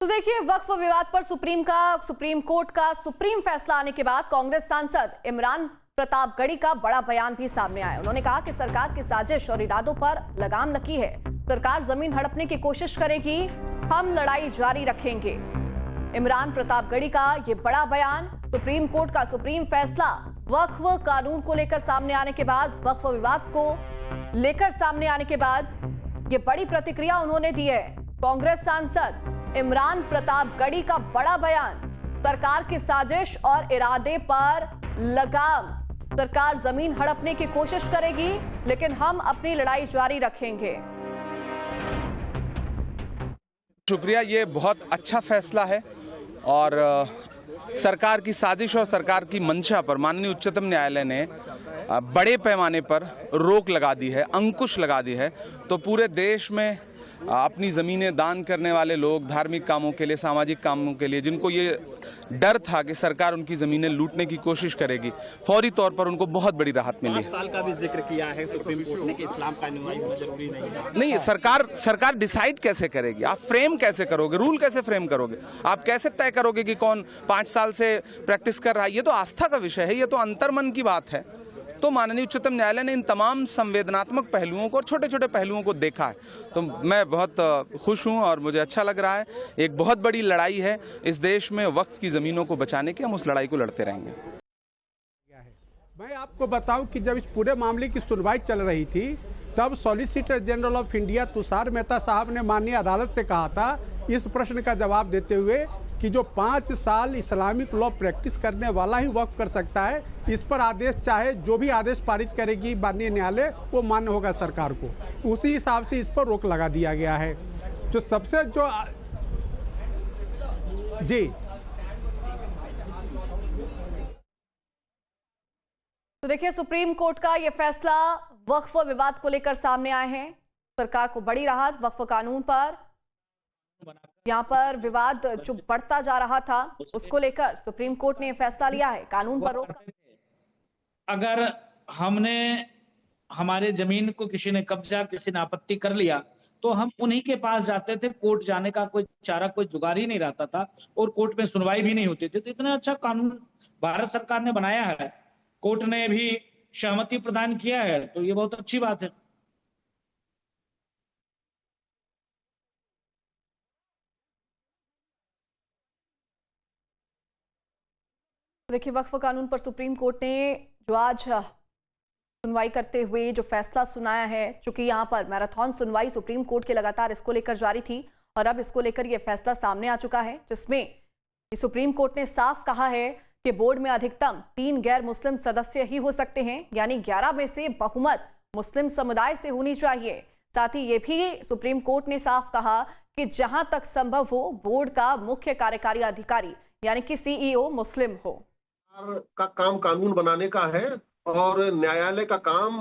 तो देखिए, वक्फ विवाद पर सुप्रीम कोर्ट का सुप्रीम फैसला आने के बाद कांग्रेस सांसद इमरान प्रतापगढ़ी का बड़ा बयान भी सामने आया। उन्होंने कहा कि सरकार की साजिश और इरादों पर लगाम लगी है। सरकार जमीन हड़पने की कोशिश करेगी, हम लड़ाई जारी रखेंगे। इमरान प्रतापगढ़ी का ये बड़ा बयान, सुप्रीम कोर्ट का सुप्रीम फैसला वक्फ कानून को लेकर सामने आने के बाद, वक्फ विवाद को लेकर सामने आने के बाद ये बड़ी प्रतिक्रिया उन्होंने दी है। कांग्रेस सांसद इमरान प्रतापगढ़ी का बड़ा बयान, सरकार की साजिश और इरादे पर लगाम। सरकार जमीन हड़पने की कोशिश करेगी, लेकिन हम अपनी लड़ाई जारी रखेंगे। शुक्रिया, ये बहुत अच्छा फैसला है और सरकार की साजिश और सरकार की मंशा पर माननीय उच्चतम न्यायालय ने बड़े पैमाने पर रोक लगा दी है, अंकुश लगा दी है। तो पूरे देश में अपनी ज़मीनें दान करने वाले लोग, धार्मिक कामों के लिए, सामाजिक कामों के लिए, जिनको ये डर था कि सरकार उनकी ज़मीनें लूटने की कोशिश करेगी, फौरी तौर पर उनको बहुत बड़ी राहत मिली है। 5 साल का भी जिक्र किया है सुप्रीम कोर्ट ने कि इस्लाम का अनुयायी होना जरूरी नहीं है। नहीं, सरकार डिसाइड कैसे करेगी? आप फ्रेम कैसे करोगे? रूल कैसे फ्रेम करोगे? आप कैसे तय करोगे कि कौन 5 साल से प्रैक्टिस कर रहा है? ये तो आस्था का विषय है, ये तो अंतर्मन की बात है। तो माननीय उच्चतम न्यायालय ने इन तमाम संवेदनात्मक पहलुओं को और छोटे छोटे पहलुओं को देखा है। तो मैं बहुत खुश हूं और मुझे अच्छा लग रहा है। एक बहुत बड़ी लड़ाई है इस देश में वक्फ की ज़मीनों को बचाने की, हम उस लड़ाई को लड़ते रहेंगे। मैं आपको बताऊं कि जब इस पूरे मामले की सुनवाई चल रही थी, तब solicitor general of India Tushar Mehta साहब ने माननीय अदालत से कहा था, इस प्रश्न का जवाब देते हुए, कि जो 5 साल इस्लामिक लॉ प्रैक्टिस करने वाला ही वक्फ कर सकता है। इस पर आदेश, चाहे जो भी आदेश पारित करेगी माननीय न्यायालय, वो मान्य होगा सरकार को। उसी हिसाब से इस पर रोक लगा दिया गया है। जो सबसे जी तो देखिए, सुप्रीम कोर्ट का यह फैसला वक्फ विवाद को लेकर सामने आए हैं। सरकार को बड़ी राहत, वक्फ कानून पर यहाँ पर विवाद जो बढ़ता जा रहा था, उसको लेकर सुप्रीम कोर्ट ने फैसला लिया है। कानून पर रोक, अगर हमने हमारे जमीन को किसी ने कब्जा, किसी ने आपत्ति कर लिया, तो हम उन्हीं के पास जाते थे। कोर्ट जाने का कोई चारा, कोई जुगाड़ ही नहीं रहता था और कोर्ट में सुनवाई भी नहीं होती थी। तो इतना अच्छा कानून भारत सरकार ने बनाया है, कोर्ट ने भी सहमति प्रदान किया है, तो ये बहुत अच्छी बात है। देखिए, वक्फ कानून पर सुप्रीम कोर्ट ने जो आज सुनवाई करते हुए जो फैसला सुनाया है, चूंकि यहाँ पर मैराथन सुनवाई सुप्रीम कोर्ट के लगातार इसको लेकर जारी थी और अब इसको लेकर यह फैसला सामने आ चुका है, जिसमें सुप्रीम कोर्ट ने साफ कहा है कि बोर्ड में अधिकतम 3 गैर मुस्लिम सदस्य ही हो सकते हैं, यानी 11 में से बहुमत मुस्लिम समुदाय से होनी चाहिए। साथ ही ये भी सुप्रीम कोर्ट ने साफ कहा कि जहां तक संभव हो, बोर्ड का मुख्य कार्यकारी अधिकारी यानी कि CEO मुस्लिम हो। का काम कानून बनाने का है और न्यायालय का काम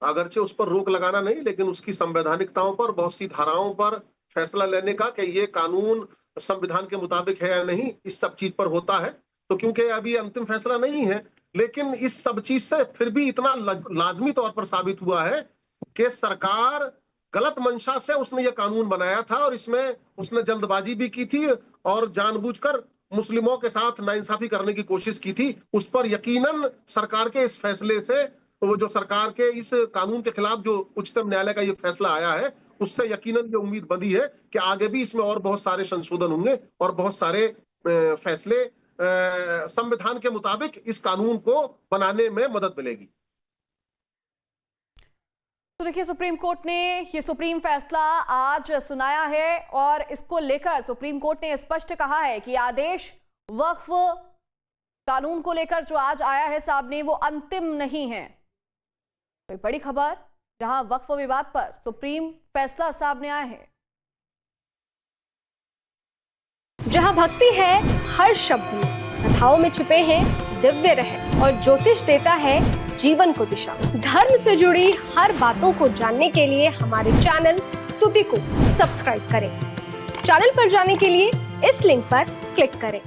अगरचे उस पर रोक लगाना नहीं, लेकिन उसकी संवैधानिकताओं पर, बहुत सी धाराओं पर फैसला लेने का कि ये कानून संविधान के मुताबिक है या नहीं, इस सब चीज पर होता है। तो क्योंकि अभी अंतिम फैसला नहीं है, लेकिन इस सब चीज से फिर भी इतना लाजमी तौर पर साबित हुआ है कि सरकार गलत मंशा से उसने ये कानून बनाया था और इसमें उसने जल्दबाजी भी की थी और जानबूझकर मुस्लिमों के साथ नाइंसाफी करने की कोशिश की थी। उस पर यकीनन सरकार के इस फैसले से, वो जो सरकार के इस कानून के खिलाफ जो उच्चतम न्यायालय का ये फैसला आया है, उससे यकीनन ये उम्मीद बंधी है कि आगे भी इसमें और बहुत सारे संशोधन होंगे और बहुत सारे फैसले संविधान के मुताबिक इस कानून को बनाने में मदद मिलेगी। तो देखिए, सुप्रीम कोर्ट ने ये सुप्रीम फैसला आज सुनाया है और इसको लेकर सुप्रीम कोर्ट ने स्पष्ट कहा है कि आदेश वक्फ कानून को लेकर जो आज आया है सामने, वो अंतिम नहीं है। कोई बड़ी खबर, जहां वक्फ विवाद पर सुप्रीम फैसला सामने आया है। जहां भक्ति है हर शब्द में, कथाओं में छुपे हैं दिव्य रहस्य और ज्योतिष देता है जीवन को दिशा। धर्म से जुड़ी हर बातों को जानने के लिए हमारे चैनल स्तुति को सब्सक्राइब करें। चैनल पर जाने के लिए इस लिंक पर क्लिक करें।